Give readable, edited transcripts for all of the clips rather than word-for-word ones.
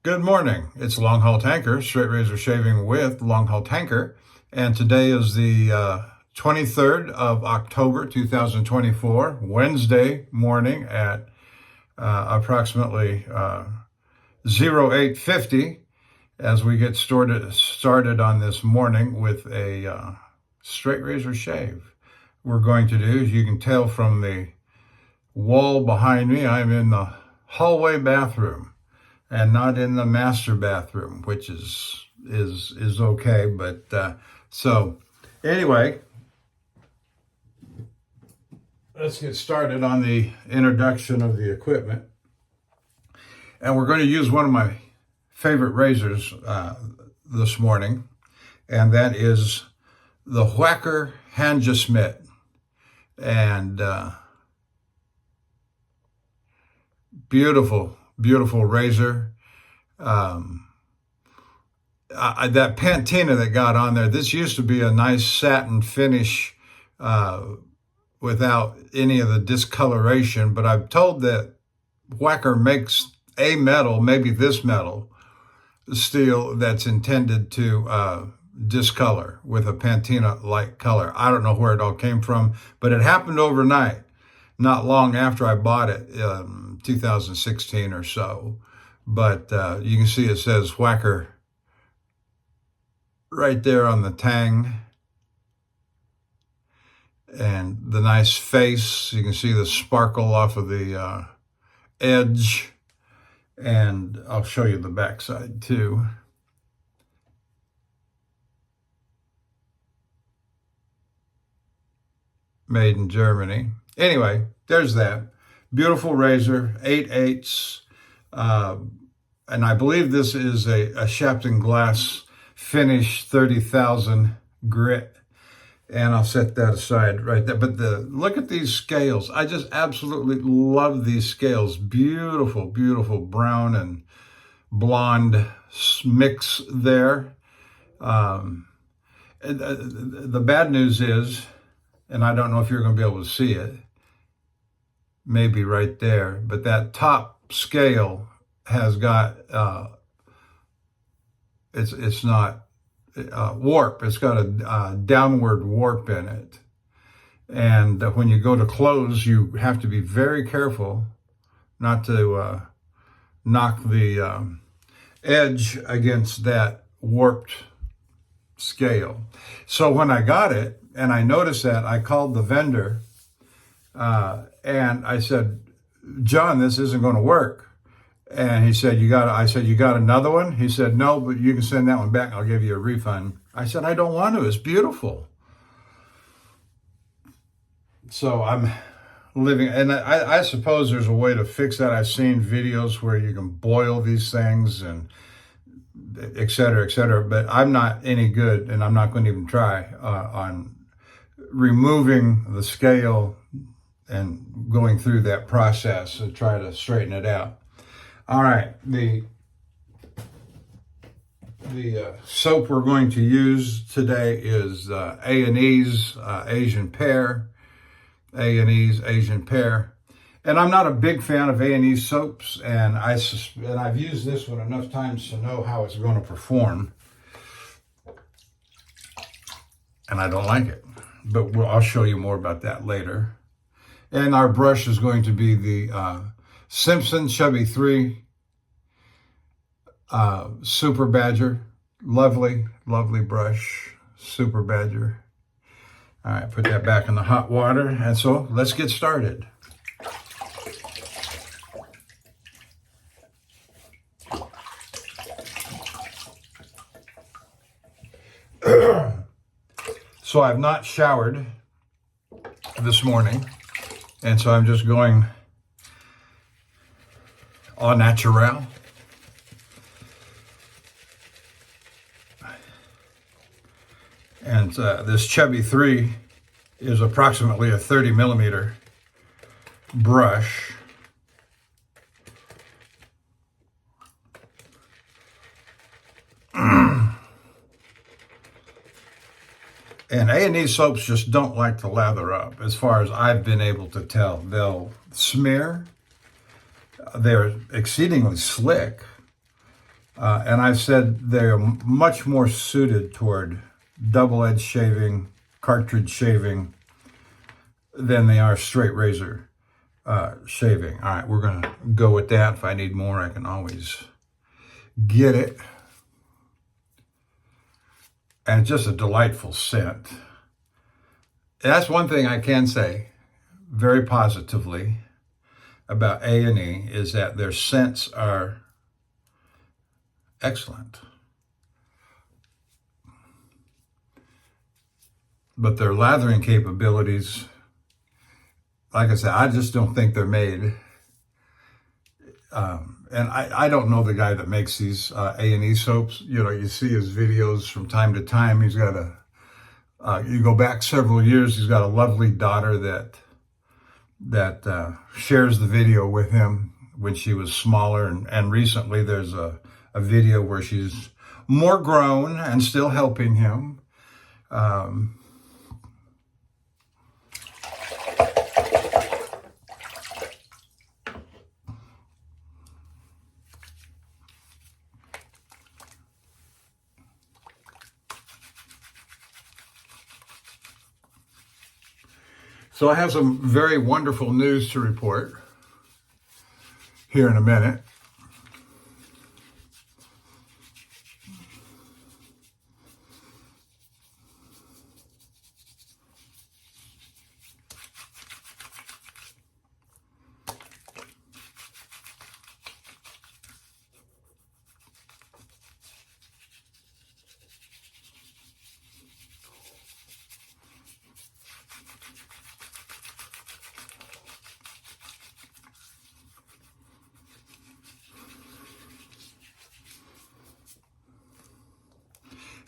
Good morning. It's Longhaultanker, straight razor shaving with Longhaultanker. And today is the 23rd of October, 2024, Wednesday morning at approximately 0850 as we get started on this morning with a straight razor shave. We're going to do, as you can tell from the wall behind me, I'm in the hallway bathroom and not in the master bathroom, which is okay. But so anyway, let's get started on the introduction of the equipment. And we're going to use one of my favorite razors this morning, and that is the Whacker Handgesmit. And beautiful razor. That patina that got on there, this used to be a nice satin finish without any of the discoloration, but I'm told that Whacker makes a metal, maybe this metal steel, that's intended to discolor with a patina-like color. I don't know where it all came from, but it happened overnight, not long after I bought it, 2016 or so. But you can see it says Whacker right there on the tang. And the nice face, you can see the sparkle off of the edge. And I'll show you the backside too. Made in Germany. Anyway, there's that. Beautiful razor, 8/8. And I believe this is a Shapton glass finish 30,000 grit. And I'll set that aside right there. But look at these scales. I just absolutely love these scales. Beautiful brown and blonde mix there. The bad news is, and I don't know if you're going to be able to see it, maybe right there, but that top scale has got, it's not warp. It's got a downward warp in it. And when you go to close, you have to be very careful not to knock the edge against that warped scale. So when I got it and I noticed that, I called the vendor and I said, John, this isn't going to work. And he said, I said, you got another one? He said, no, but you can send that one back. I'll give you a refund. I said, I don't want to. It's beautiful. So I'm living, and I suppose there's a way to fix that. I've seen videos where you can boil these things and et cetera, but I'm not any good, and I'm not going to even try on removing the scale and going through that process to try to straighten it out. All right, the soap we're going to use today is A&E's Asian Pear. A&E's Asian Pear. And I'm not a big fan of A&E soaps, and I've used this one enough times to know how it's going to perform. And I don't like it, but I'll show you more about that later. And our brush is going to be the Simpson Chubby 3 Super Badger. Lovely brush, Super Badger. All right, put that back in the hot water. And so let's get started. So I've not showered this morning, and so I'm just going au naturel. And this Chubby 3 is approximately a 30 millimeter brush. And A&E soaps just don't like to lather up, as far as I've been able to tell. They'll smear. They're exceedingly slick, And I've said they're much more suited toward double-edged shaving, cartridge shaving, than they are straight razor shaving. All right, we're going to go with that. If I need more, I can always get it. And it's just a delightful scent. That's one thing I can say very positively about A&E, is that their scents are excellent. But their lathering capabilities, like I said, I just don't think they're made. And I don't know the guy that makes these A&E soaps. You know, you see his videos from time to time. He's got you go back several years, he's got a lovely daughter that shares the video with him when she was smaller. And recently there's a video where she's more grown and still helping him. So I have some very wonderful news to report here in a minute.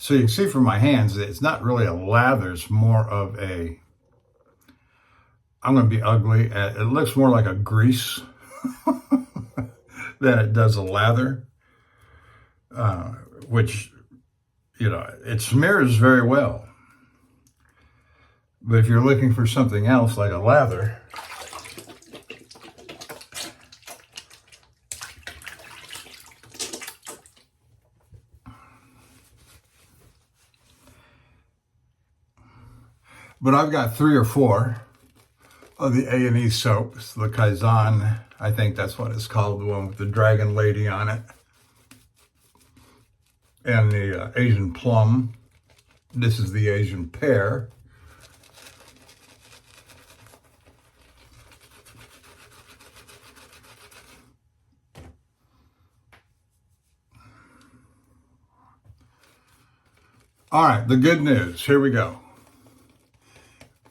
So you can see from my hands that it's not really a lather, it's more of a, I'm going to be ugly, it looks more like a grease than it does a lather, which, you know, it smears very well. But if you're looking for something else like a lather, but I've got 3 or 4 of the A&E soaps, the Kaizen, I think that's what it's called, the one with the dragon lady on it, and the Asian plum. This is the Asian pear. All right, the good news, here we go.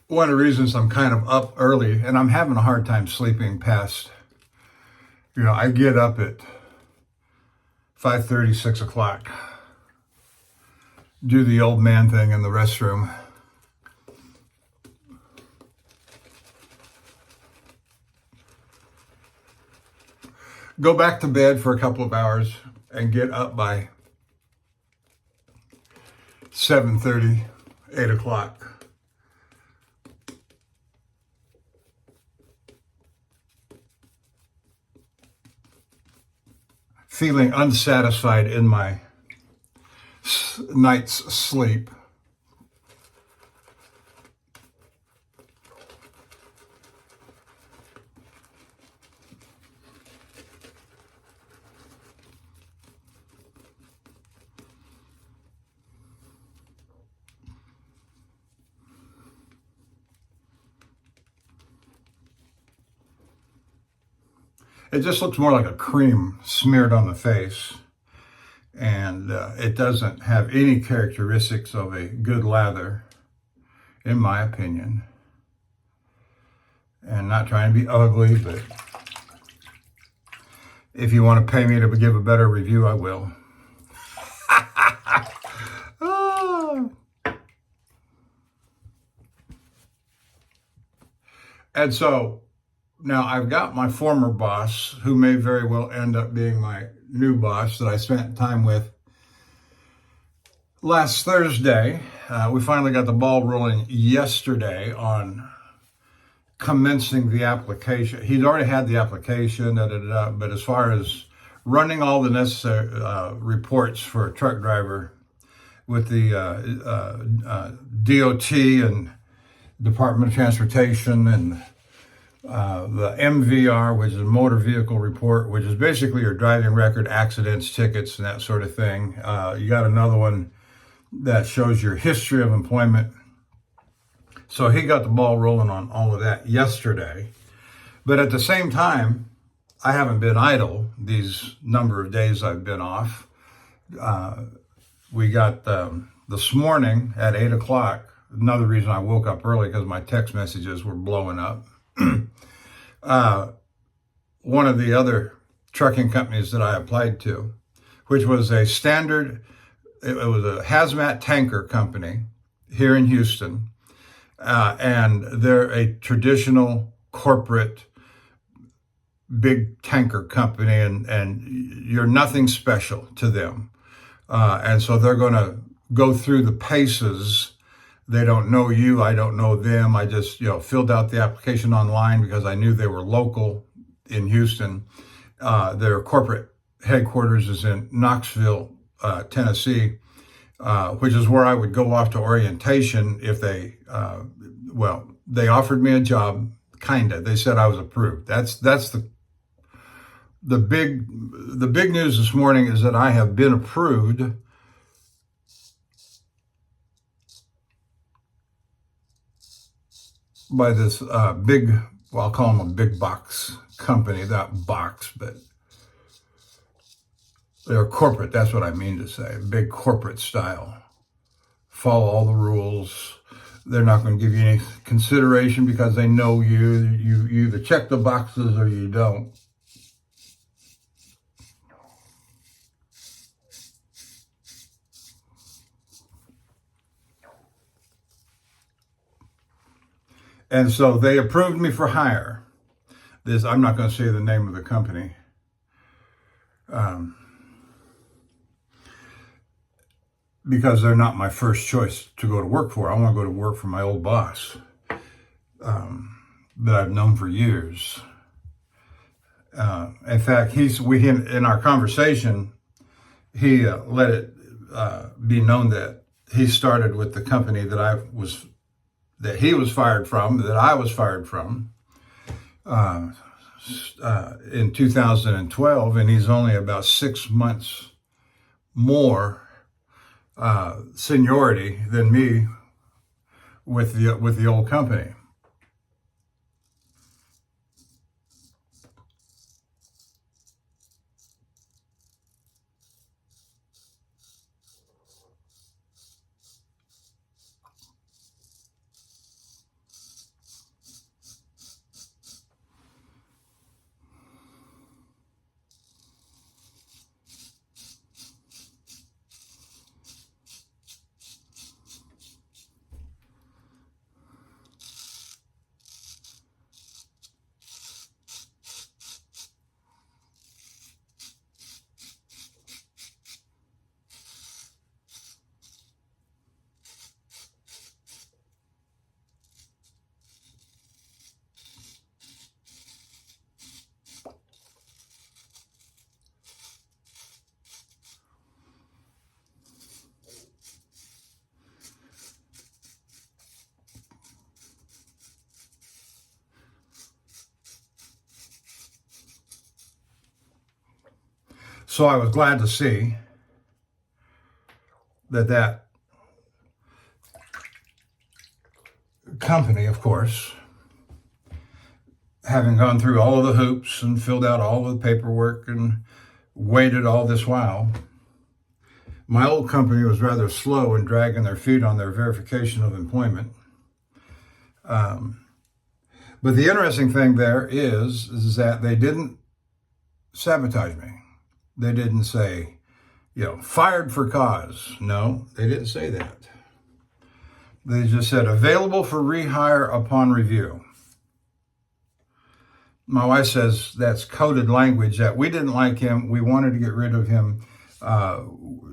One of the reasons I'm kind of up early, and I'm having a hard time sleeping past, you know, I get up at 5:30, 6 o'clock, do the old man thing in the restroom, go back to bed for a couple of hours, and get up by 7:30, 8 o'clock. Feeling unsatisfied in my night's sleep. It just looks more like a cream smeared on the face, and it doesn't have any characteristics of a good lather, in my opinion. And not trying to be ugly, but if you want to pay me to give a better review, I will. And so now I've got my former boss, who may very well end up being my new boss that I spent time with last Thursday. We finally got the ball rolling yesterday on commencing the application. He'd already had the application, but as far as running all the necessary reports for a truck driver with the DOT and Department of Transportation, and the MVR, which is a motor vehicle report, which is basically your driving record, accidents, tickets, and that sort of thing. You got another one that shows your history of employment. So he got the ball rolling on all of that yesterday. But at the same time, I haven't been idle these number of days I've been off. We got this morning at 8 o'clock, another reason I woke up early because my text messages were blowing up. One of the other trucking companies that I applied to, which was a standard, it was a hazmat tanker company here in Houston, and they're a traditional corporate big tanker company, and you're nothing special to them. And so they're going to go through the paces. They don't know you. I don't know them. I just, filled out the application online because I knew they were local in Houston. Their corporate headquarters is in Knoxville, Tennessee, which is where I would go off to orientation if they, they offered me a job, kinda. They said I was approved. That's the big news this morning is that I have been approved by this big, I'll call them a big box company, not box, but they're corporate. That's what I mean to say, big corporate style. Follow all the rules. They're not going to give you any consideration because they know you. You either check the boxes or you don't. And so they approved me for hire. I'm not going to say the name of the company. Because they're not my first choice to go to work for. I want to go to work for my old boss that I've known for years. In fact, in our conversation, he let it be known that he started with the company that he was fired from, that I was fired from, in 2012, and he's only about 6 months more seniority than me with the old company. So I was glad to see that company, of course, having gone through all of the hoops and filled out all of the paperwork and waited all this while, my old company was rather slow in dragging their feet on their verification of employment. But the interesting thing there is that they didn't sabotage me. They didn't say, fired for cause. No, they didn't say that. They just said, available for rehire upon review. My wife says that's coded language, that we didn't like him. We wanted to get rid of him.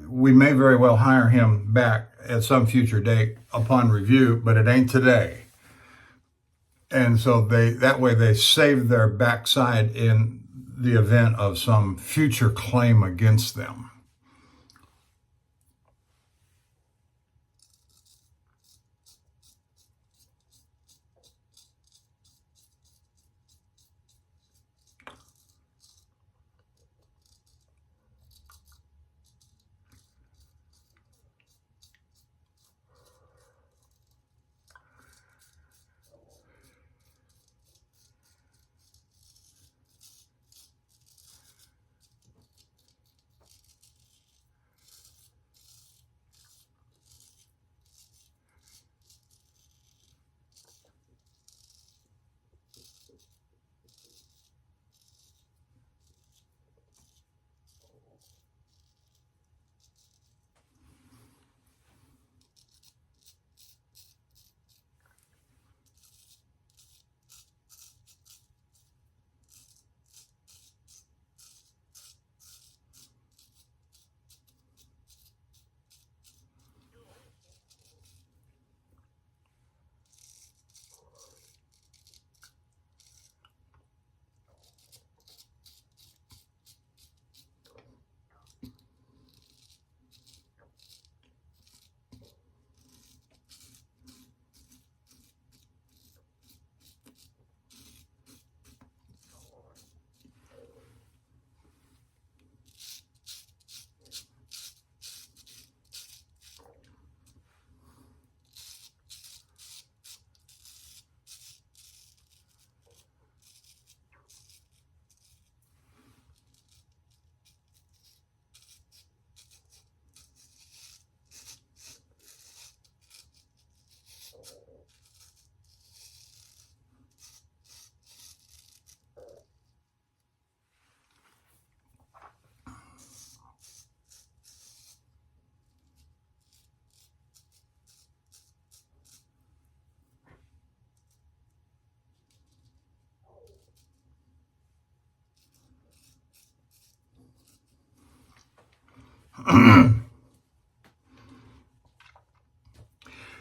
We may very well hire him back at some future date upon review, but it ain't today. And so that way they saved their backside in the event of some future claim against them.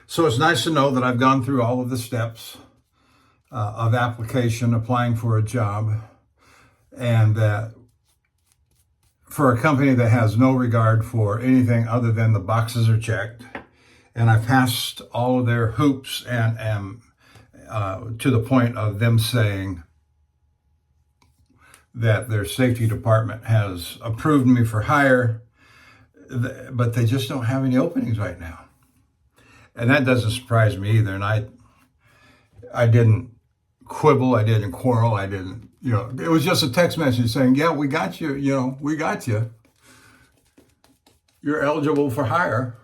So it's nice to know that I've gone through all of the steps of application, applying for a job, and that for a company that has no regard for anything other than the boxes are checked, and I passed all of their hoops and am to the point of them saying that their safety department has approved me for hire, but they just don't have any openings right now. And that doesn't surprise me either. And I didn't quibble, I didn't quarrel, I didn't, it was just a text message saying, yeah, we got you, we got you. You're eligible for hire.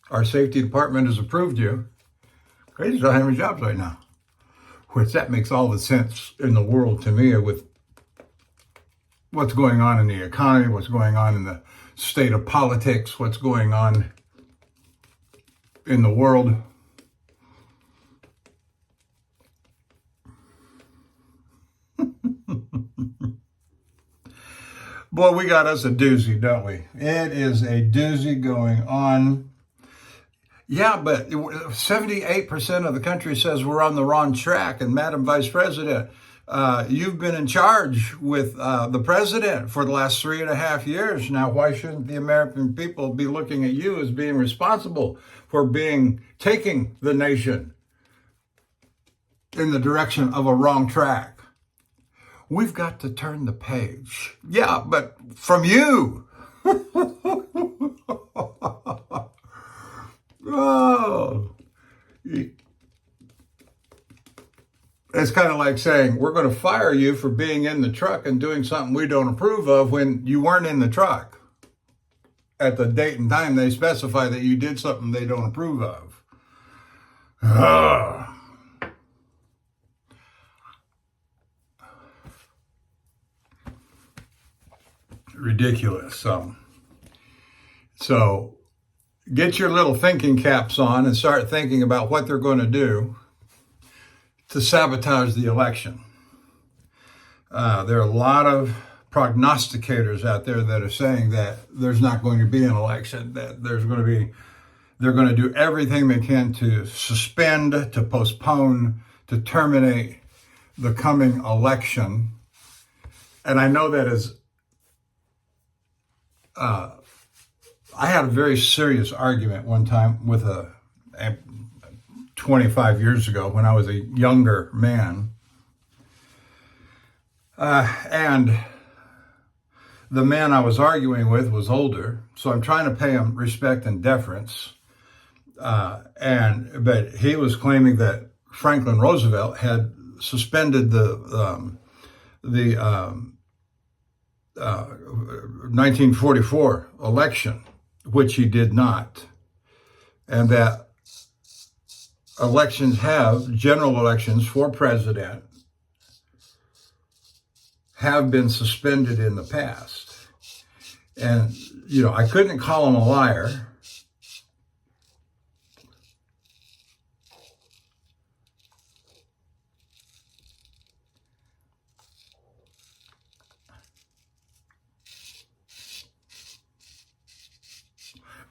Our safety department has approved you. They just don't have any jobs right now. Which that makes all the sense in the world to me with what's going on in the economy, what's going on in the state of politics, what's going on in the world. Boy, we got us a doozy, don't we? It is a doozy going on. Yeah, but 78% of the country says we're on the wrong track. And Madam Vice President, you've been in charge with the president for the last 3.5 years. Now, why shouldn't the American people be looking at you as being responsible for taking the nation in the direction of a wrong track? We've got to turn the page. Yeah, but from you. Oh. It's kind of like saying, we're going to fire you for being in the truck and doing something we don't approve of when you weren't in the truck at the date and time they specify that you did something they don't approve of. Ridiculous. So get your little thinking caps on and start thinking about what they're going to do to sabotage the election. There are a lot of prognosticators out there that are saying that there's not going to be an election, that they're going to do everything they can to suspend, to postpone, to terminate the coming election. And I know that is, I had a very serious argument one time with a 25 years ago when I was a younger man. And the man I was arguing with was older, so I'm trying to pay him respect and deference. But he was claiming that Franklin Roosevelt had suspended the 1944 election, which he did not, and that general elections for president have been suspended in the past. And, I couldn't call him a liar.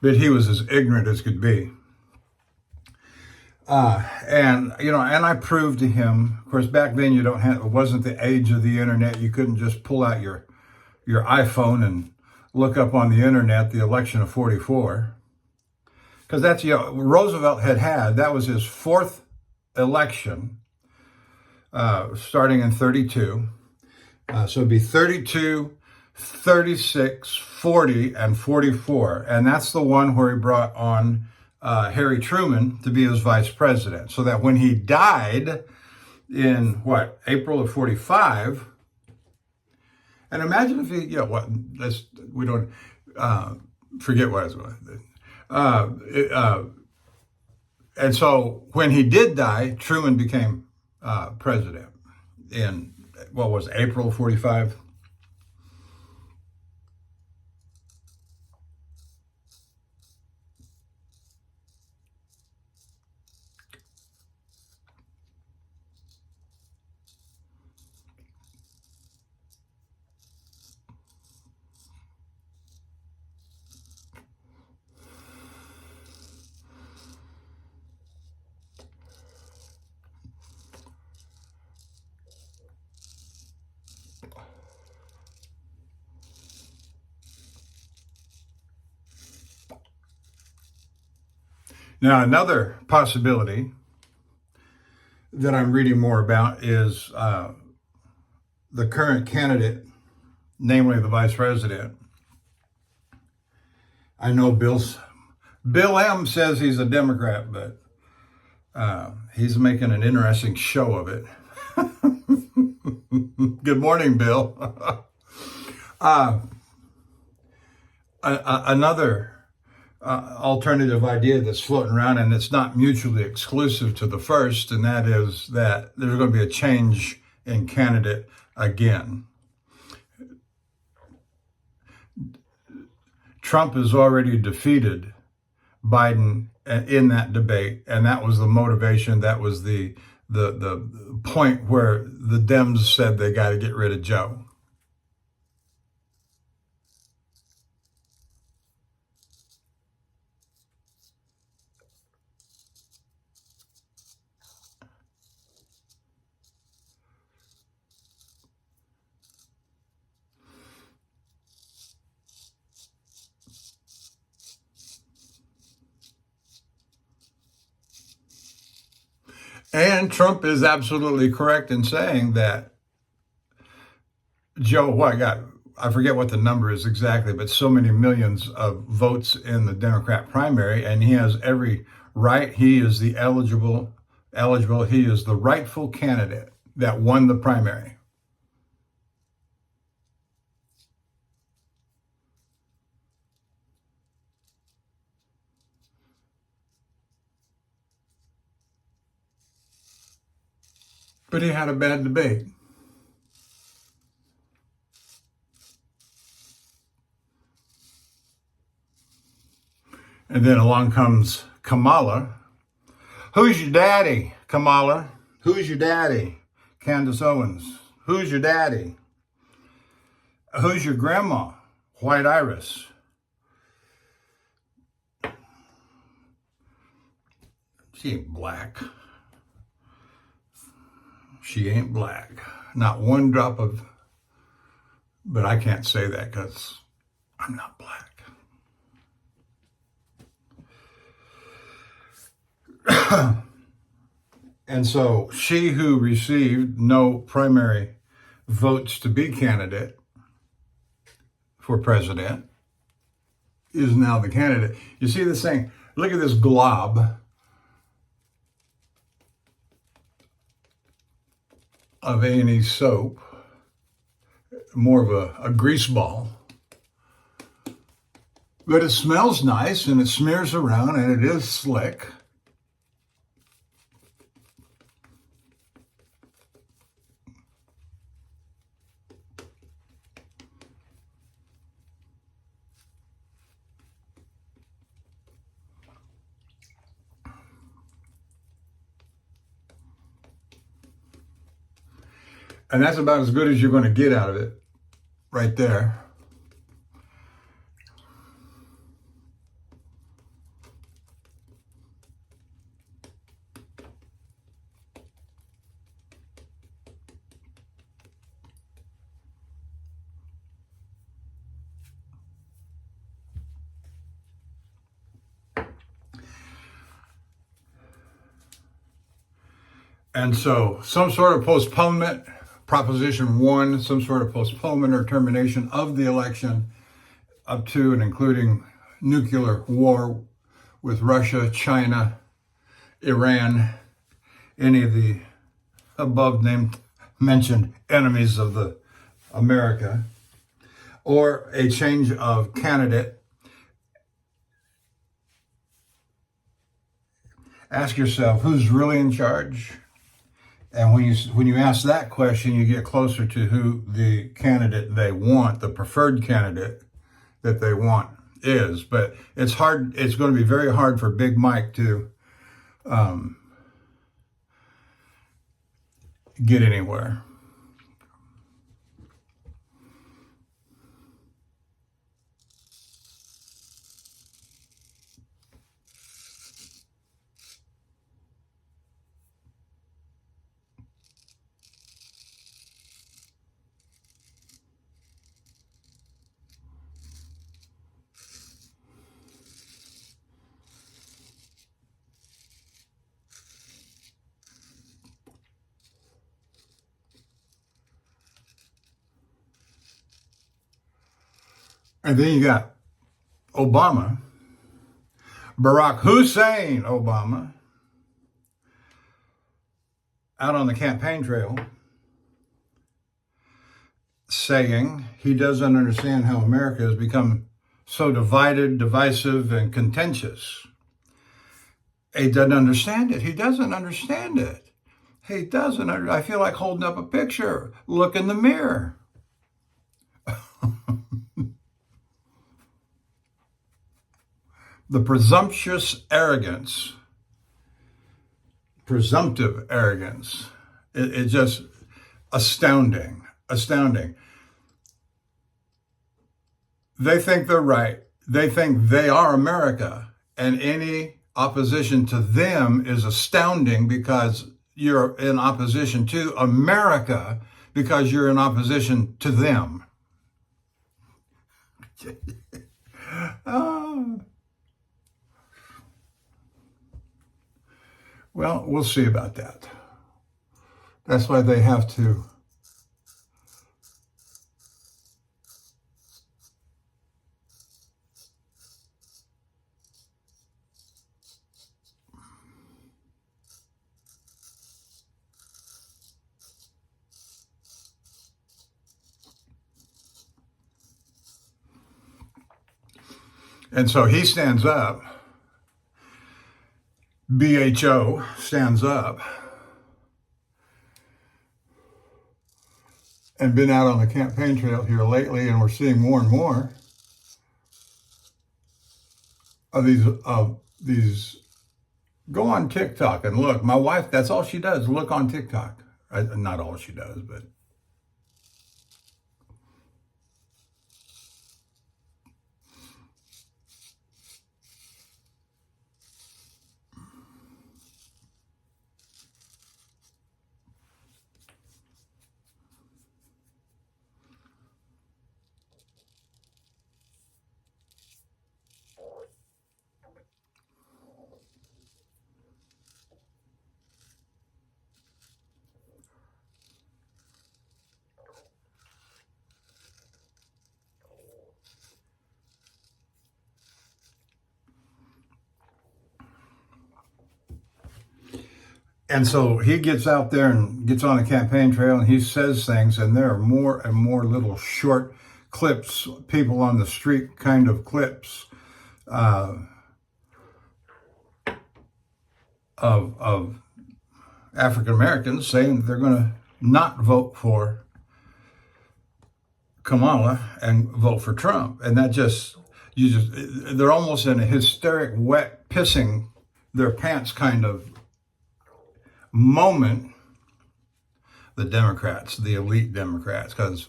But he was as ignorant as could be. And I proved to him, of course, back then it wasn't the age of the internet. You couldn't just pull out your iPhone and look up on the internet the election of 44. Because that's, Roosevelt that was his fourth election, starting in 32. So it'd be 32, 36, 40, and 44. And that's the one where he brought on Harry Truman to be his vice president. So that when he died in, April of 45, and imagine if he, we don't forget what it was. And so when he did die, Truman became president in, April of 45? Now, another possibility that I'm reading more about is the current candidate, namely the vice president. I know Bill M says he's a Democrat, but he's making an interesting show of it. Good morning, Bill. Another alternative idea that's floating around, and it's not mutually exclusive to the first, and that is that there's going to be a change in candidate again. Trump has already defeated Biden in that debate, and that was the motivation. That was the point where the Dems said they got to get rid of Joe. And Trump is absolutely correct in saying that Joe, I forget what the number is exactly, but so many millions of votes in the Democrat primary, and he has every right. He is the eligible, he is the rightful candidate that won the primary. But he had a bad debate. And then along comes Kamala. Who's your daddy, Kamala? Who's your daddy, Candace Owens? Who's your daddy? Who's your grandma, White Iris? She ain't black. She ain't black. Not one drop of But I can't say that because I'm not black. And so she who received no primary votes to be candidate for president is now the candidate. You see this thing? Look at this glob of A&E soap, more of a grease ball. But it smells nice and it smears around and it is slick. And that's about as good as you're going to get out of it right there. And so some sort of postponement, Proposition 1, some sort of postponement or termination of the election up to and including nuclear war with Russia, China, Iran, any of the above named mentioned enemies of the America, or a change of candidate. Ask yourself, who's really in charge? And when you ask that question, you get closer to who the candidate they want, the preferred candidate that they want is. But it's hard. It's going to be very hard for Big Mike to get anywhere. And then you got Obama, Barack Hussein Obama, out on the campaign trail saying he doesn't understand how America has become so divided, divisive, and contentious. He doesn't understand it. He doesn't understand it. He doesn't. I feel like holding up a picture. Look in the mirror. The presumptive arrogance, it's just astounding. They think they're right. They think they are America, and any opposition to them is astounding because you're in opposition to America because you're in opposition to them. Oh. Well, we'll see about that. That's why they have to and so he stands up. BHO stands up and been out on the campaign trail here lately, and we're seeing more and more of these. Go on TikTok and look. My wife, that's all she does, look on TikTok. Not all she does, but And so he gets out there and gets on a campaign trail and he says things, and there are more and more little short clips, people on the street kind of clips of African Americans saying that they're going to not vote for Kamala and vote for Trump. And that they're almost in a hysteric, wet, pissing their pants kind of moment, the Democrats, the elite Democrats, because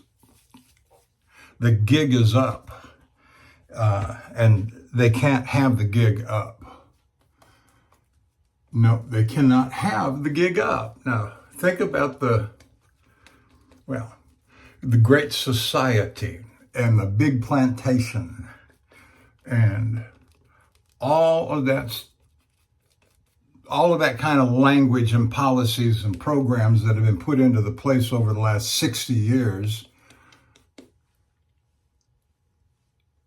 the gig is up, and they can't have the gig up. No, they cannot have the gig up. Now, think about the Great Society and the big plantation and all of that kind of language and policies and programs that have been put into the place over the last 60 years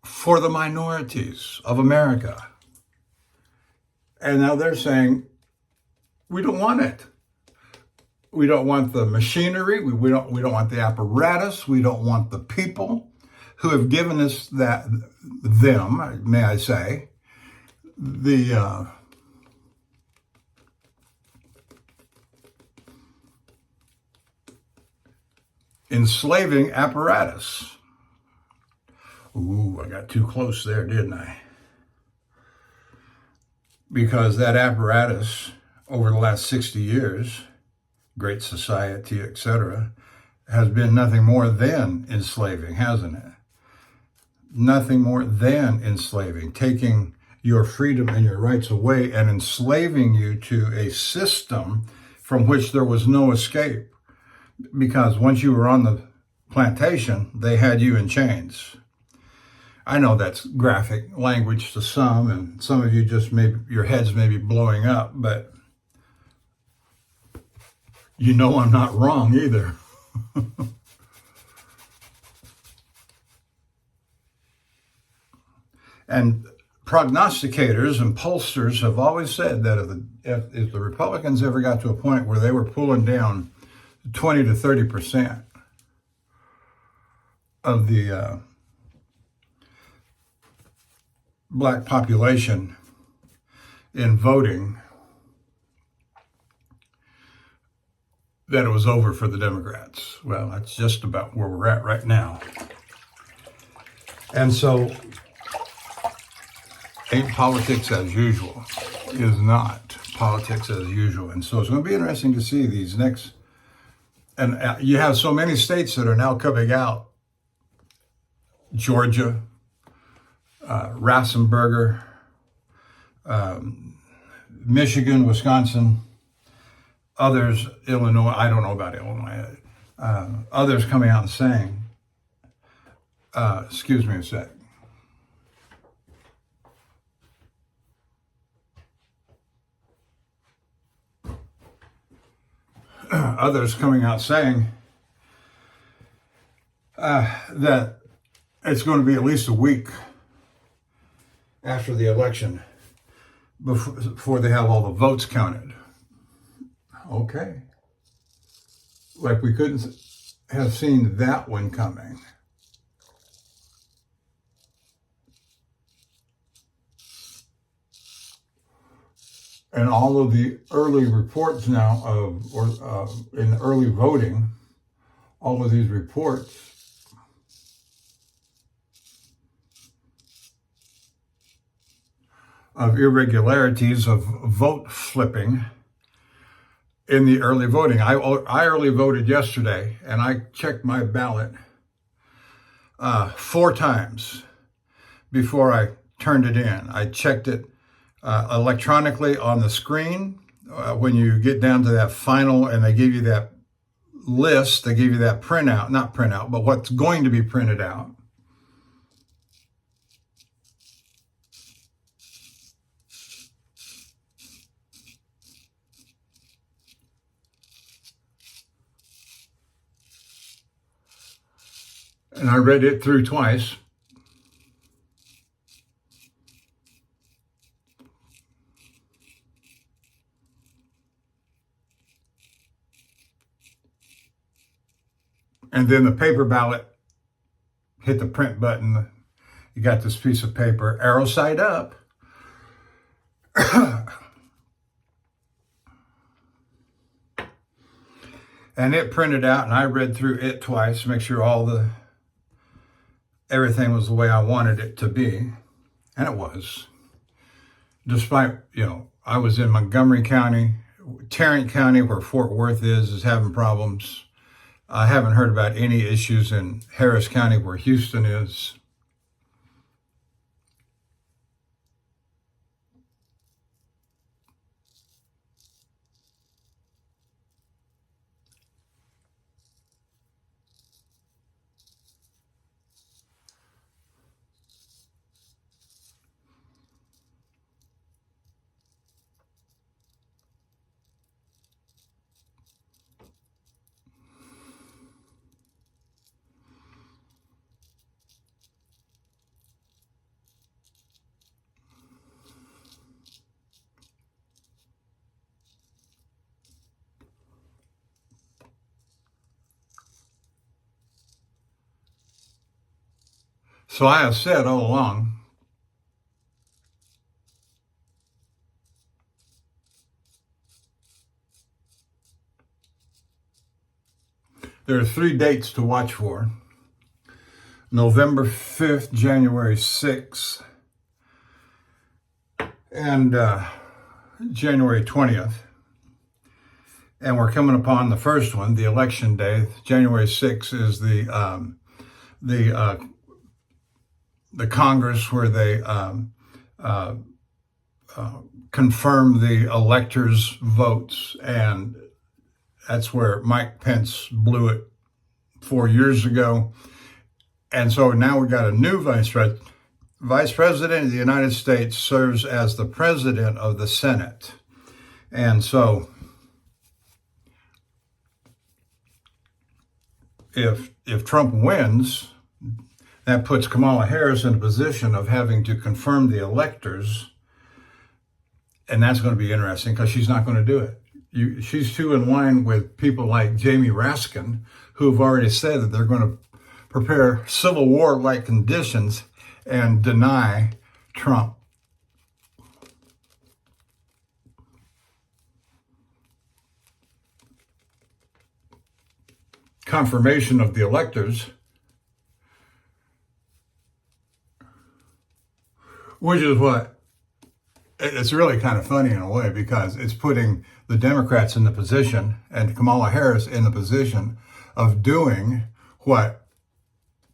for the minorities of America. And now they're saying, we don't want it. We don't want the machinery. We don't want the apparatus. We don't want the people who have given us them, may I say, the enslaving apparatus. Ooh, I got too close there, didn't I? Because that apparatus over the last 60 years, Great Society, etc., has been nothing more than enslaving, hasn't it? Nothing more than enslaving, taking your freedom and your rights away and enslaving you to a system from which there was no escape. Because once you were on the plantation, they had you in chains. I know that's graphic language to some, and some of you just maybe your heads may be blowing up, but you know I'm not wrong either. And prognosticators and pollsters have always said that if the Republicans ever got to a point where they were pulling down 20 to 30% of the black population in voting, that it was over for the Democrats. Well, that's just about where we're at right now. And so, ain't politics as usual. Is not politics as usual. And so it's going to be interesting to see these next, and you have so many states that are now coming out. Georgia, Rassenberger, Michigan, Wisconsin, others, Illinois, I don't know about Illinois, others coming out and saying, excuse me a sec. Others coming out saying that it's going to be at least a week after the election before they have all the votes counted. Okay. Like we couldn't have seen that one coming. And all of the early reports now in early voting, all of these reports of irregularities of vote flipping in the early voting. I early voted yesterday, and I checked my ballot 4 times before I turned it in. I checked it electronically on the screen when you get down to that final, and they give you that list, they give you that printout, not printout, but what's going to be printed out. And I read it through twice. And then the paper ballot, hit the print button. You got this piece of paper, arrow side up. And it printed out, and I read through it twice to make sure everything was the way I wanted it to be. And it was. Despite, I was in Montgomery County, Tarrant County, where Fort Worth is having problems. I haven't heard about any issues in Harris County, where Houston is. So I have said all along, there are 3 dates to watch for. November 5th, January 6th, and January 20th. And we're coming upon the first one, the election day. January 6th is the Congress where they confirm the electors' votes, and that's where Mike Pence blew it 4 years ago. And so now we got a new vice president. Vice President of the United States serves as the president of the Senate. And so if Trump wins, that puts Kamala Harris in a position of having to confirm the electors. And that's going to be interesting because she's not going to do it. She's too in line with people like Jamie Raskin, who've already said that they're going to prepare Civil War-like conditions and deny Trump. Confirmation of the electors, which is what, it's really kind of funny in a way because it's putting the Democrats in the position and Kamala Harris in the position of doing what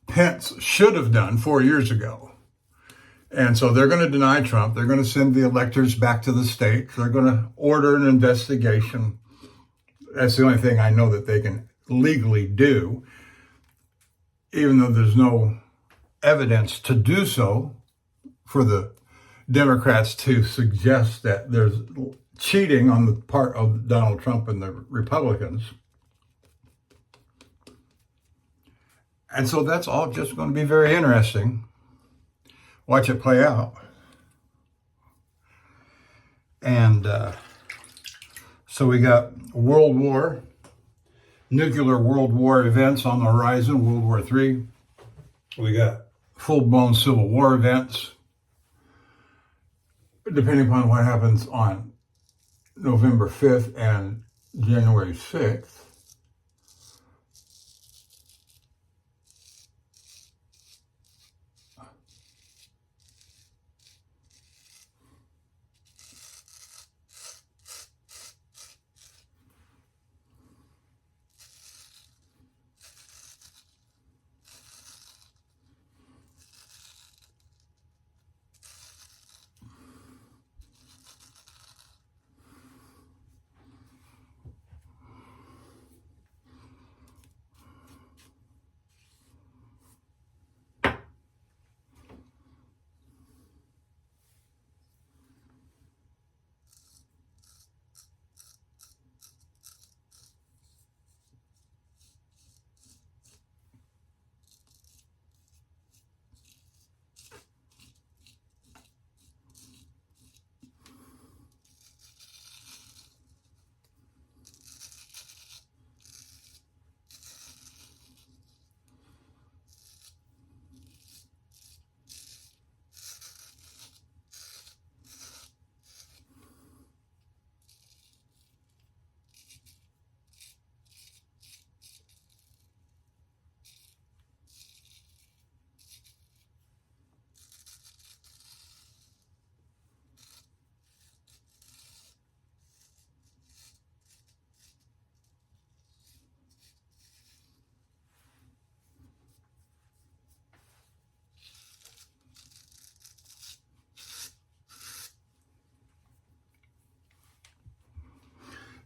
Pence should have done 4 years ago. And so they're going to deny Trump. They're going to send the electors back to the states. They're going to order an investigation. That's the only thing I know that they can legally do, even though there's no evidence to do so for the Democrats to suggest that there's cheating on the part of Donald Trump and the Republicans. And so that's all just going to be very interesting. Watch it play out. And so we got nuclear world war events on the horizon, World War III. We got full-blown Civil War events, depending upon what happens on November 5th and January 6th.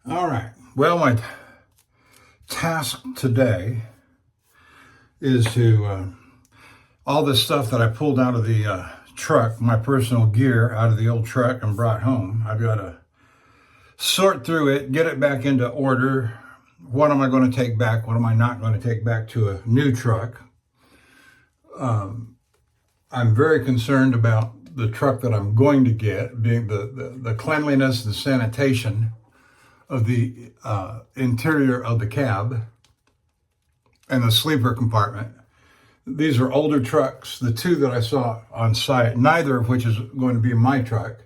All right. Well, my task today is to all this stuff that I pulled out of the truck, my personal gear out of the old truck and brought home. I've got to sort through it, get it back into order. What am I going to take back? What am I not going to take back to a new truck? I'm very concerned about the truck that I'm going to get, being the cleanliness, the sanitation of the interior of the cab and the sleeper compartment. These are older trucks. The two that I saw on site, neither of which is going to be my truck,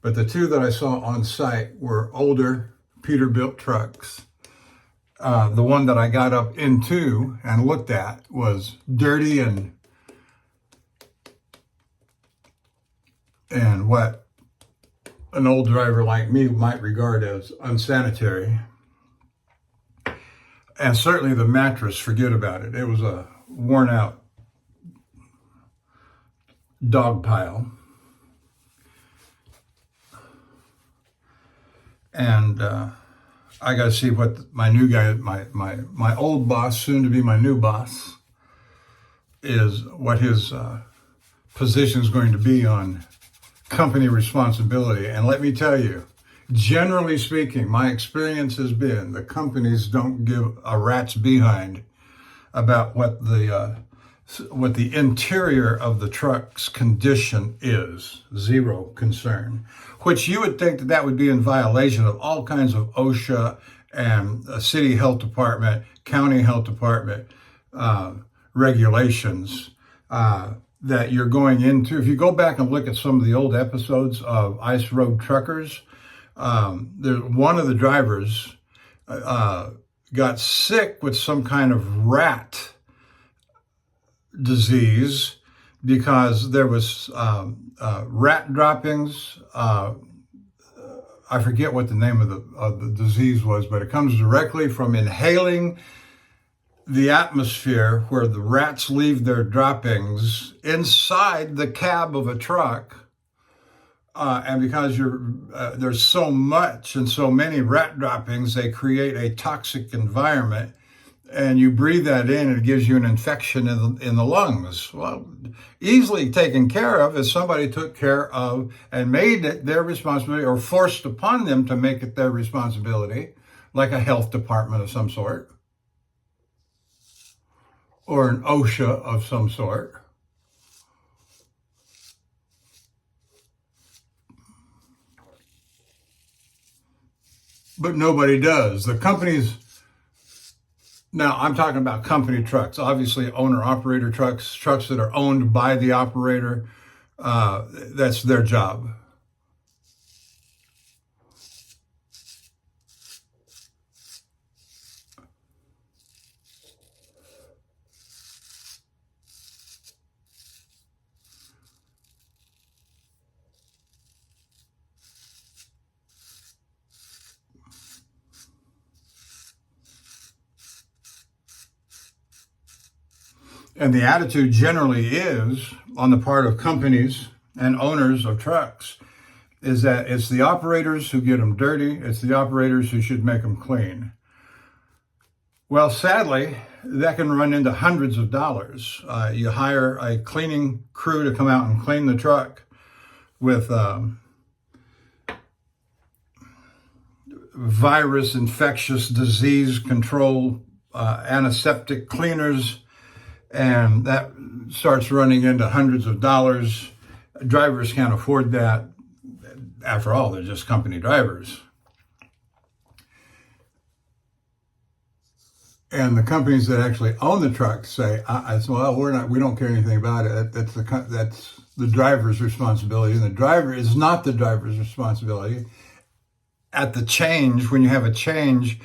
but the two that I saw on site were older Peterbilt trucks. The one that I got up into and looked at was dirty and what an old driver like me might regard as unsanitary. And certainly the mattress, forget about it. It was a worn out dog pile. And I got to see what my new guy, my old boss, soon to be my new boss, is what his position is going to be on company responsibility. And let me tell you, generally speaking, my experience has been the companies don't give a rat's behind about what the interior of the truck's condition is. Zero concern. Which you would think that would be in violation of all kinds of OSHA and city health department, county health department regulations. That you're going into. If you go back and look at some of the old episodes of Ice Road Truckers, one of the drivers got sick with some kind of rat disease because there was rat droppings. I forget what the name of the disease was, but it comes directly from inhaling the atmosphere where the rats leave their droppings inside the cab of a truck. And because there's so much and so many rat droppings, they create a toxic environment. And you breathe that in, it gives you an infection in the lungs. Well, easily taken care of if somebody took care of and made it their responsibility or forced upon them to make it their responsibility, like a health department of some sort, or an OSHA of some sort. But nobody does. The companies, now I'm talking about company trucks, obviously owner-operator trucks, trucks that are owned by the operator. That's their job. And the attitude generally is, on the part of companies and owners of trucks, is that it's the operators who get them dirty, it's the operators who should make them clean. Well, sadly, that can run into hundreds of dollars. You hire a cleaning crew to come out and clean the truck with virus, infectious disease control, antiseptic cleaners, and that starts running into hundreds of dollars. Drivers can't afford that. After all, they're just company drivers. And the companies that actually own the truck say, well, we don't care anything about it. That's the driver's responsibility. And the driver is not the driver's responsibility. At the change, when you have a change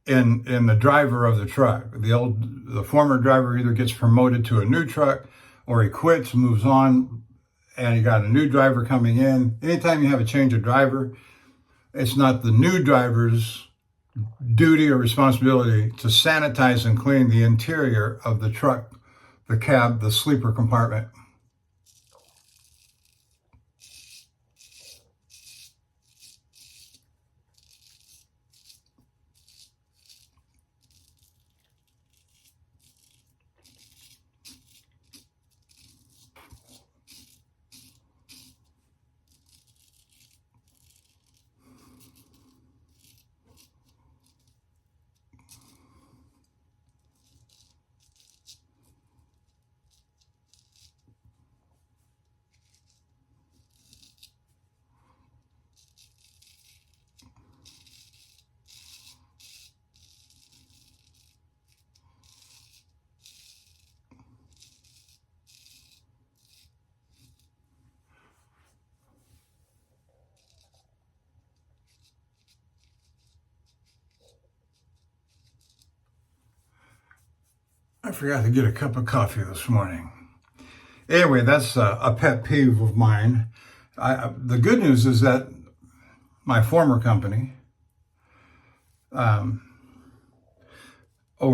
in the driver of the truck, the former driver either gets promoted to a new truck or he quits, moves on, and you got a new driver coming in. Anytime you have a change of driver, it's not the new driver's duty or responsibility to sanitize and clean the interior of the truck, the cab, the sleeper compartment. I forgot to get a cup of coffee this morning. Anyway, that's a pet peeve of mine. The good news is that my former company, over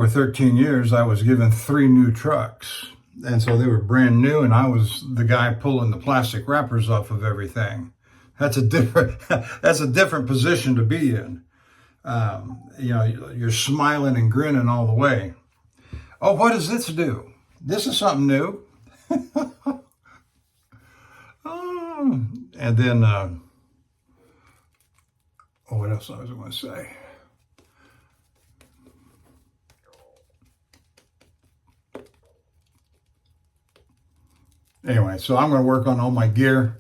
13 years, I was given 3 new trucks. And so they were brand new, and I was the guy pulling the plastic wrappers off of everything. That's a different position to be in. You're smiling and grinning all the way. Oh, what does this do? This is something new. Oh, and then, what else I was going to say? Anyway, so I'm going to work on all my gear.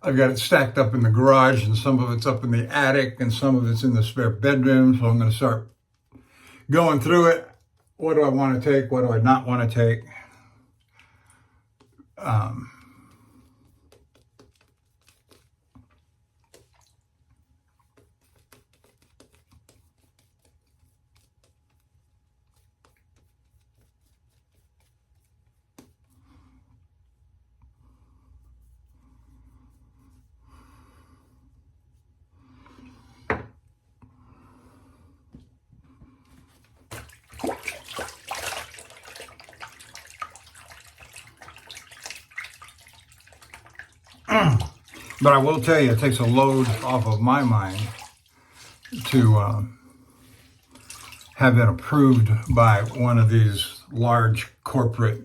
I've got it stacked up in the garage, and some of it's up in the attic, and some of it's in the spare bedroom. So I'm going to start going through it. What do I want to take? What do I not want to take? But I will tell you, it takes a load off of my mind to have been approved by one of these large corporate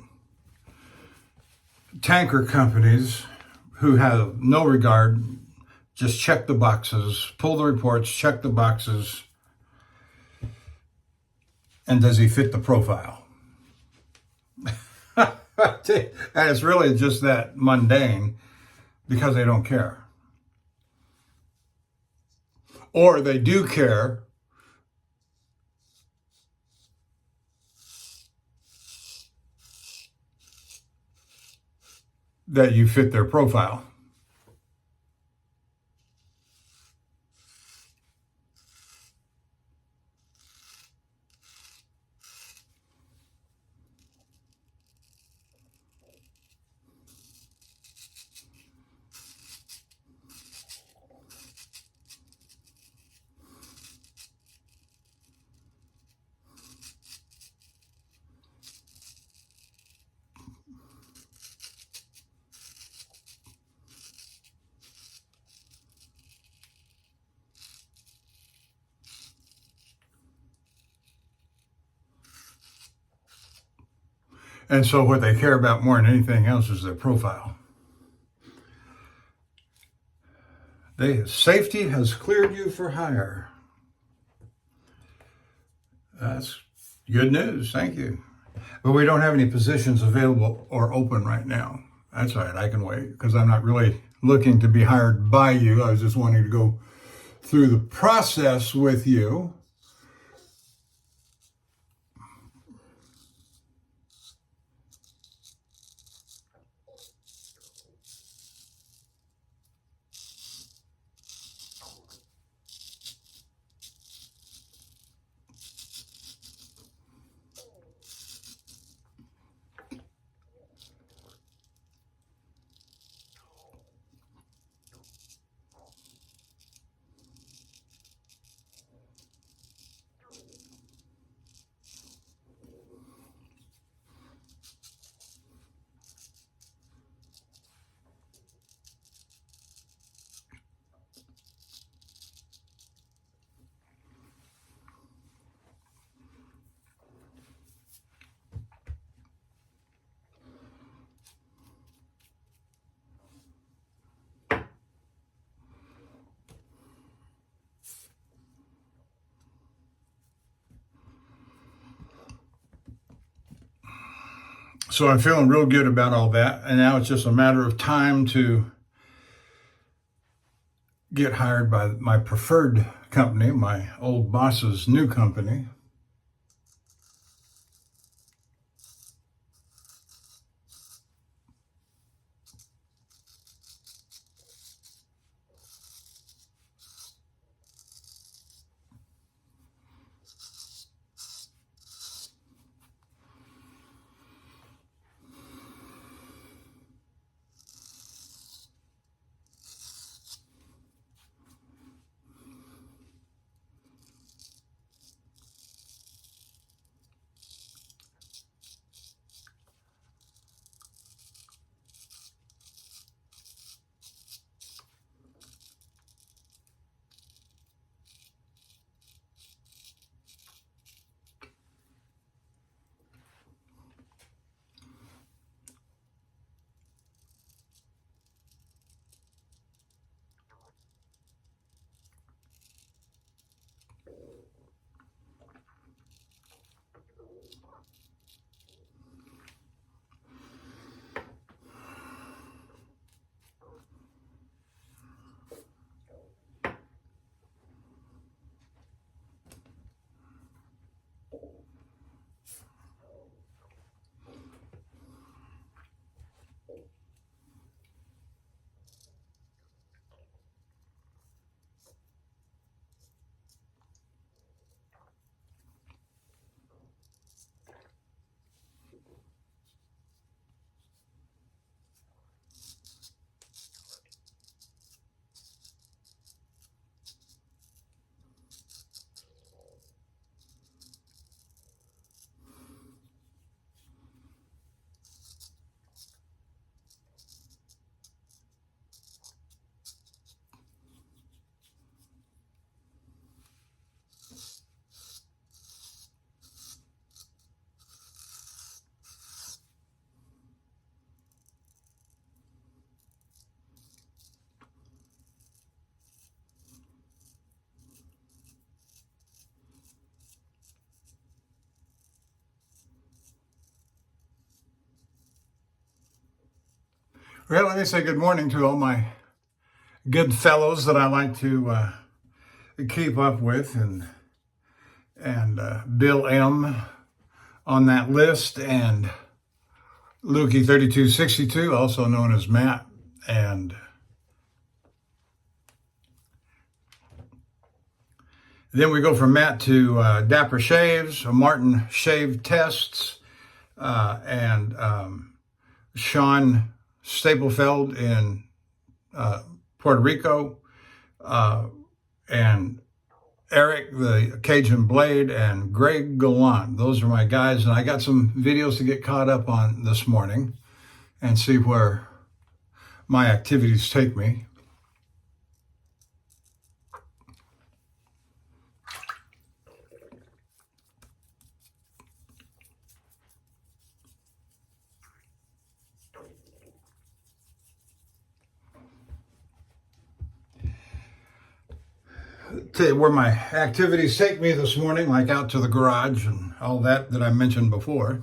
tanker companies who have no regard, just check the boxes, pull the reports, check the boxes, and does he fit the profile? And it's really just that mundane, because they don't care. Or they do care, that you fit their profile. And so what they care about more than anything else is their profile. Safety has cleared you for hire. That's good news. Thank you. But we don't have any positions available or open right now. That's all right. I can wait, because I'm not really looking to be hired by you. I was just wanting to go through the process with you. So I'm feeling real good about all that. And now it's just a matter of time to get hired by my preferred company, my old boss's new company. Well, let me say good morning to all my good fellows that I like to keep up with, and Bill M on that list, and Lukey3262, also known as Matt, and then we go from Matt to Dapper Shaves, Martin Shave Tests, and Sean Staplefeld in Puerto Rico, and Eric, the Cajun Blade, and Greg Gallant. Those are my guys, and I got some videos to get caught up on this morning and see where my activities take me. Tell you where my activities take me this morning, like out to the garage and all that I mentioned before.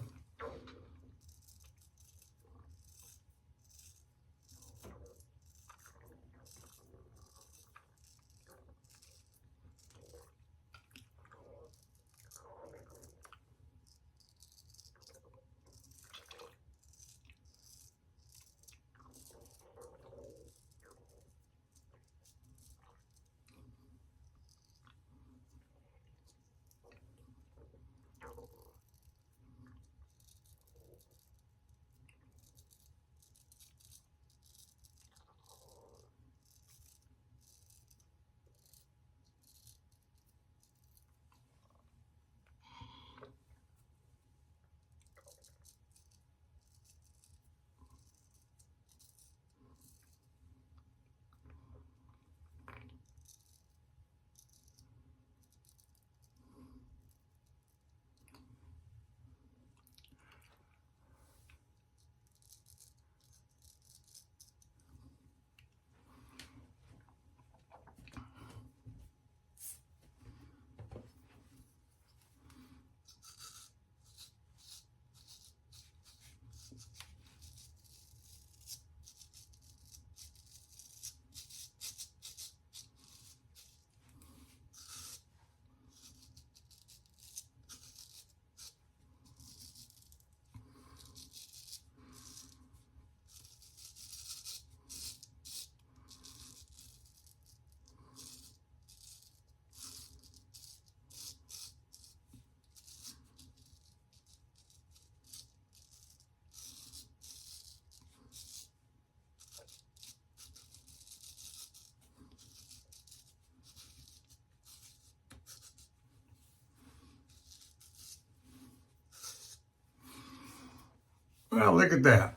Well, look at that.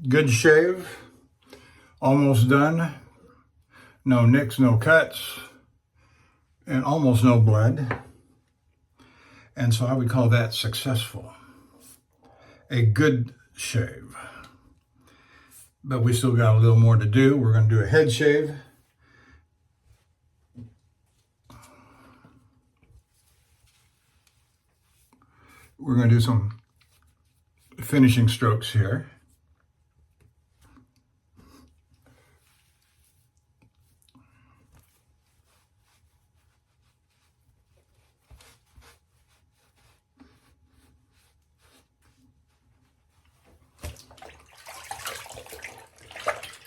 Good shave. Almost done. No nicks, no cuts, and almost no blood. And so I would call that successful. A good shave. But we still got a little more to do. We're going to do a head shave. We're going to do some finishing strokes here.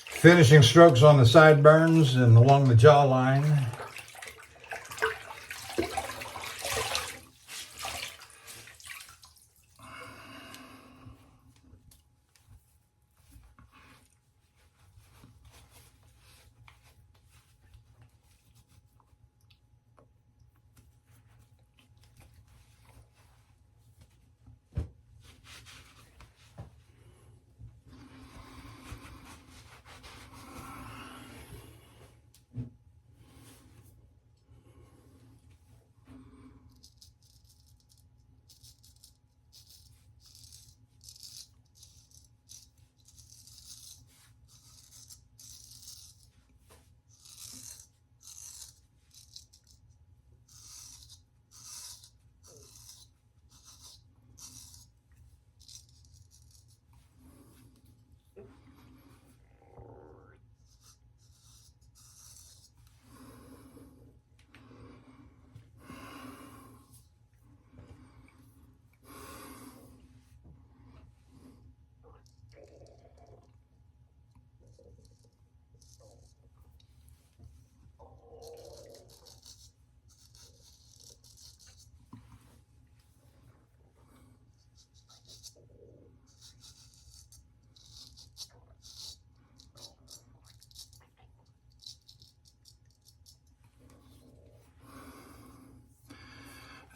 Finishing strokes on the sideburns and along the jawline.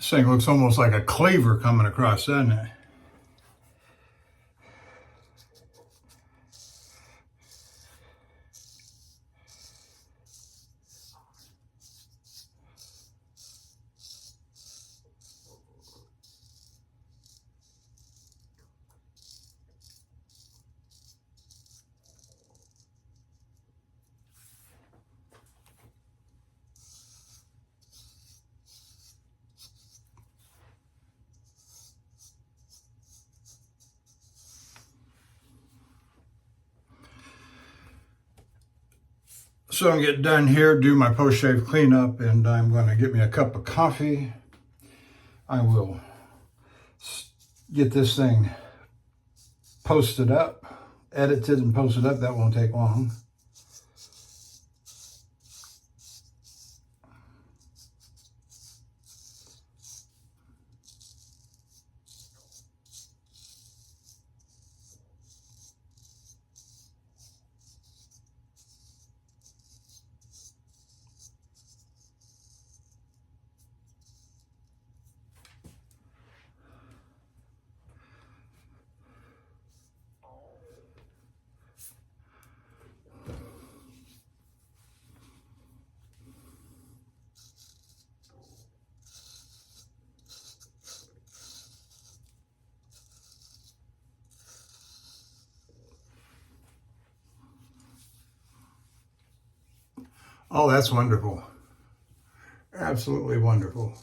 This thing looks almost like a cleaver coming across, doesn't it? So I'm getting done here, do my post-shave cleanup, and I'm going to get me a cup of coffee. I will get this thing posted up, edited and posted up. That won't take long. Oh, that's wonderful. Absolutely wonderful.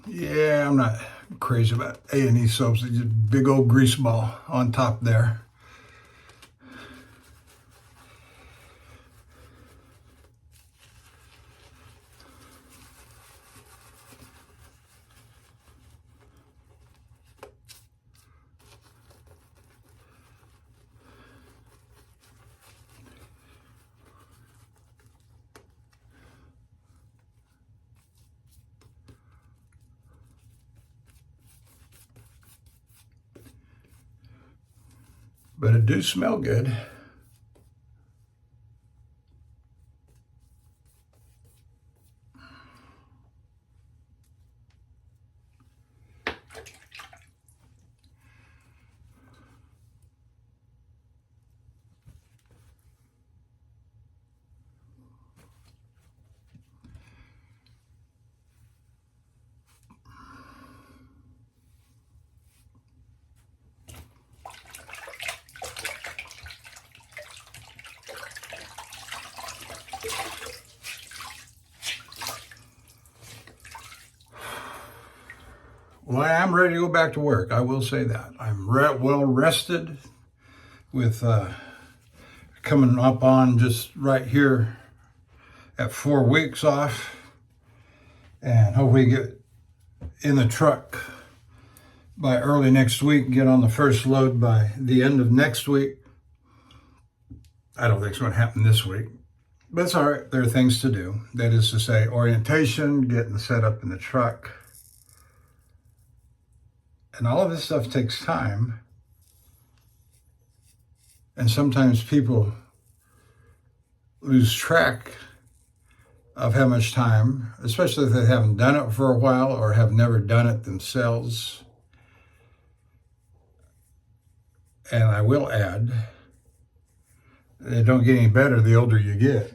Yeah, I'm not crazy about A&E soaps. It's just a big old grease ball on top there. But it do smell good. Well, I'm ready to go back to work. I will say that. I'm well rested with coming up on just right here at 4 weeks off, and hopefully get in the truck by early next week, get on the first load by the end of next week. I don't think it's going to happen this week, but it's all right. There are things to do. That is to say, orientation, getting set up in the truck. And all of this stuff takes time. And sometimes people lose track of how much time, especially if they haven't done it for a while or have never done it themselves. And I will add, they don't get any better the older you get.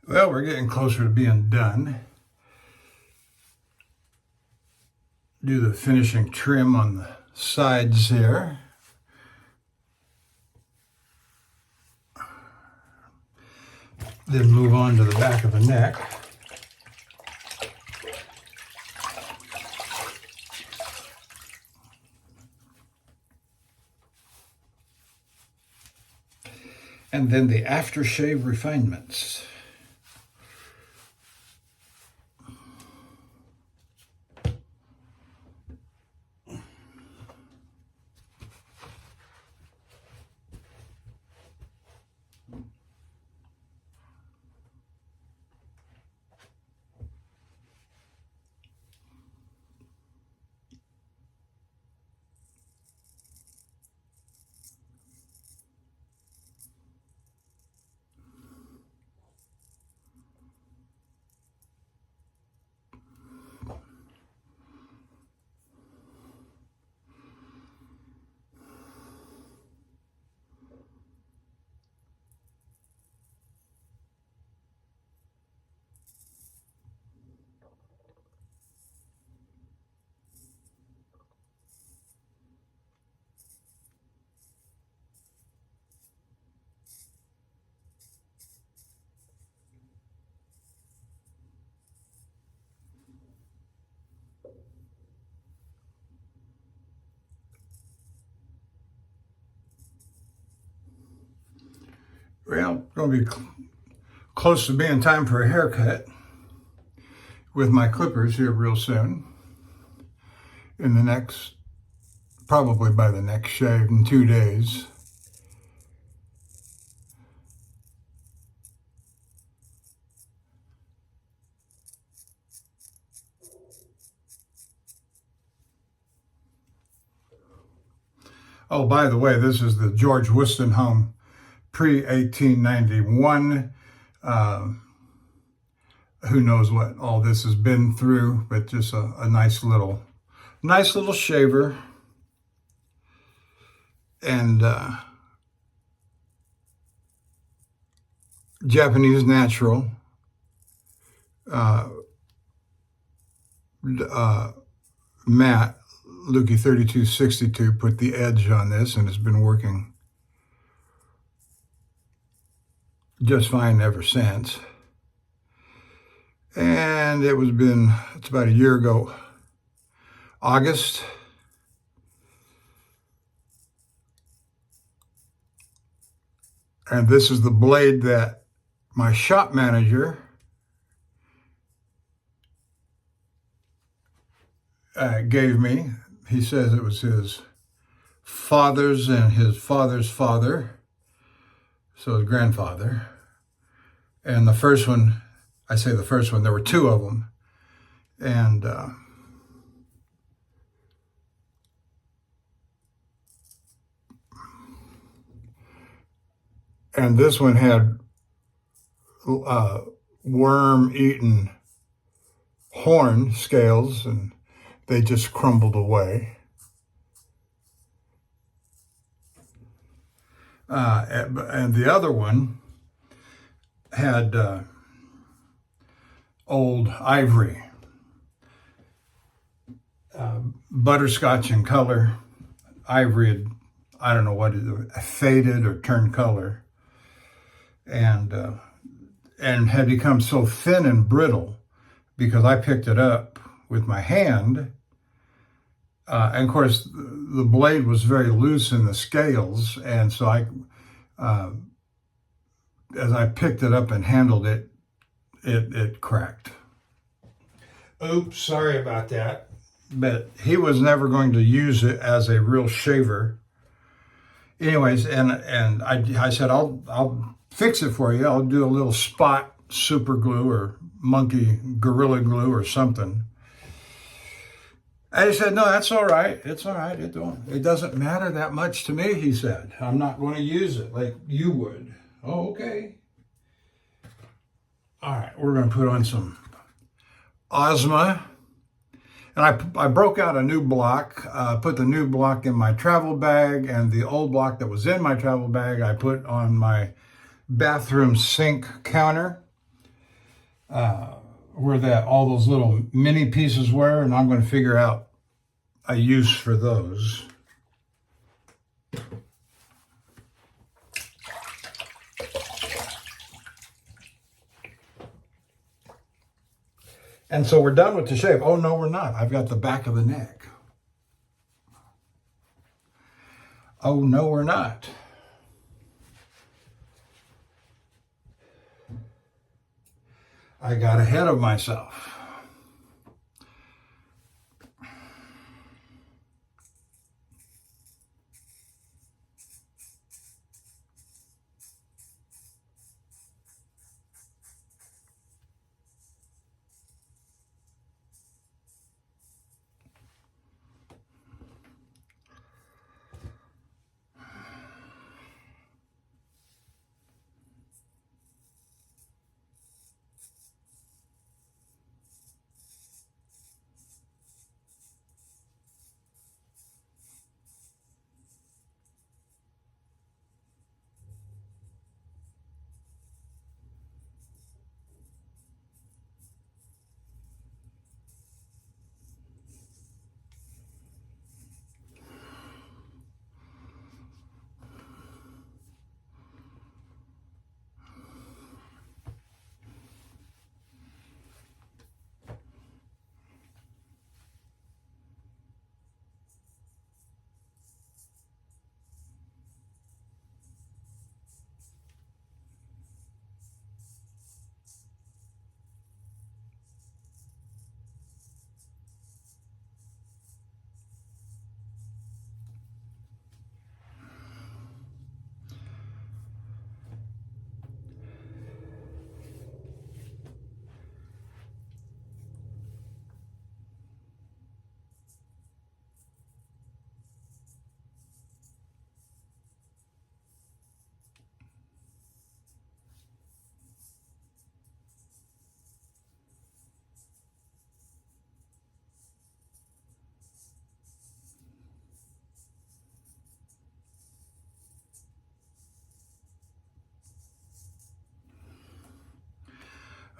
Well, we're getting closer to being done. Do the finishing trim on the sides here. Then move on to the back of the neck. And then the aftershave refinements. Well, going to be close to being time for a haircut with my clippers here real soon. In the next, probably by the next shave in 2 days. Oh, by the way, this is the George Whiston home pre-1891. Who knows what all this has been through, but just a nice little shaver. And Japanese natural. Matte Lukey 3262 put the edge on this, and it's been working just fine ever since. And it's about a year ago, August. And this is the blade that my shop manager gave me. He says it was his father's and his father's father, so his grandfather. And the first one, I say the first one, there were 2 of them. And this one had worm-eaten horn scales, and they just crumbled away. And the other one had old ivory, butterscotch in color. Ivory had, I don't know what it is, faded or turned color, and had become so thin and brittle because I picked it up with my hand. And of course, the blade was very loose in the scales, and so as I picked it up and handled it, it cracked. Oops, sorry about that. But he was never going to use it as a real shaver. Anyways, and I said, I'll fix it for you. I'll do a little spot super glue or monkey gorilla glue or something. And he said, no, that's all right. It's all right. It doesn't matter that much to me, he said. I'm not going to use it like you would. Oh, okay. All right, we're going to put on some Ozma. And I broke out a new block, put the new block in my travel bag, and the old block that was in my travel bag I put on my bathroom sink counter. where that all those little mini pieces were, and I'm going to figure out a use for those. And so we're done with the shape. Oh, no, we're not. I've got the back of the neck. Oh, no, we're not. I got ahead of myself.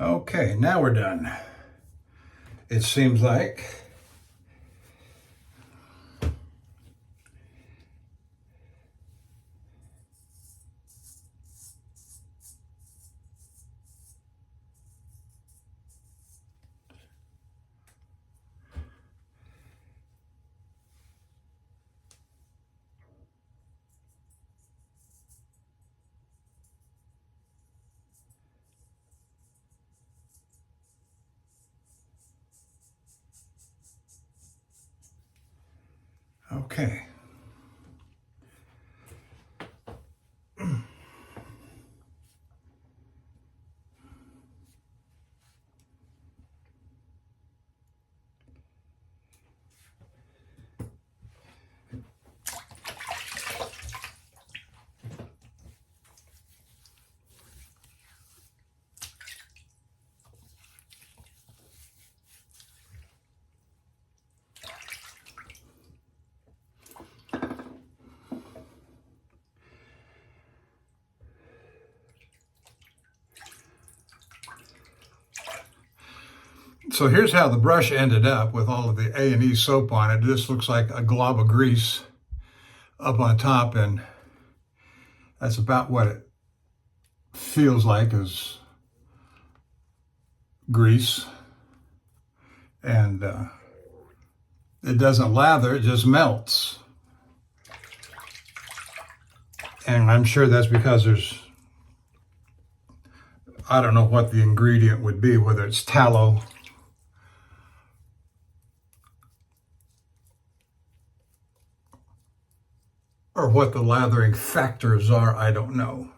Okay, now we're done. It seems like. Okay. So here's how the brush ended up with all of the A&E soap on it. This looks like a glob of grease up on top, and that's about what it feels like, is grease. And it doesn't lather, it just melts. And I'm sure that's because I don't know what the ingredient would be, whether it's tallow or what the lathering factors are, I don't know.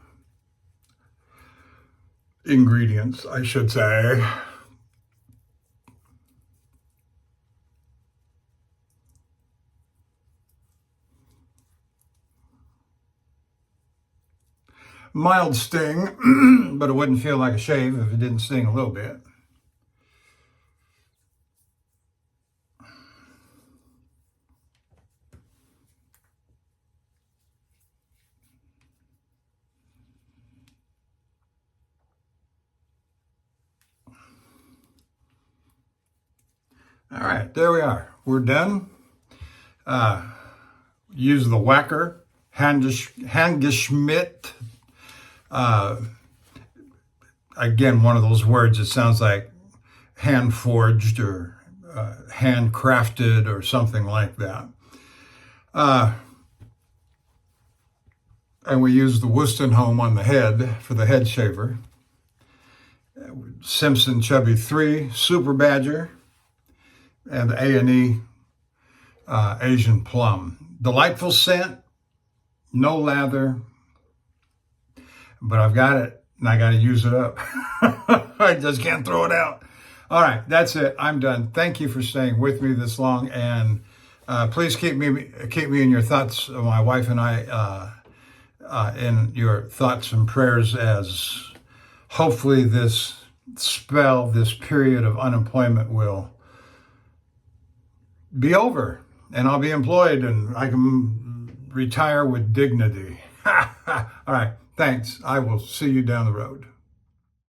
Ingredients, I should say. Mild sting, but it wouldn't feel like a shave if it didn't sting a little bit. All right, there we are. We're done. Use the Whacker Handgeschmidt. Again, one of those words that sounds like hand forged or handcrafted or something like that. And we use the Wostenholm on the head for the head shaver. Simpson Chubby 3 Super Badger, and the A&E Asian Plum. Delightful scent, no lather, but I've got it and I got to use it up. I just can't throw it out. All right, that's it. I'm done. Thank you for staying with me this long, and please keep me in your thoughts. My wife and I in your thoughts and prayers, as hopefully this spell, this period of unemployment will be over, and I'll be employed, and I can retire with dignity. All right, thanks. I will see you down the road.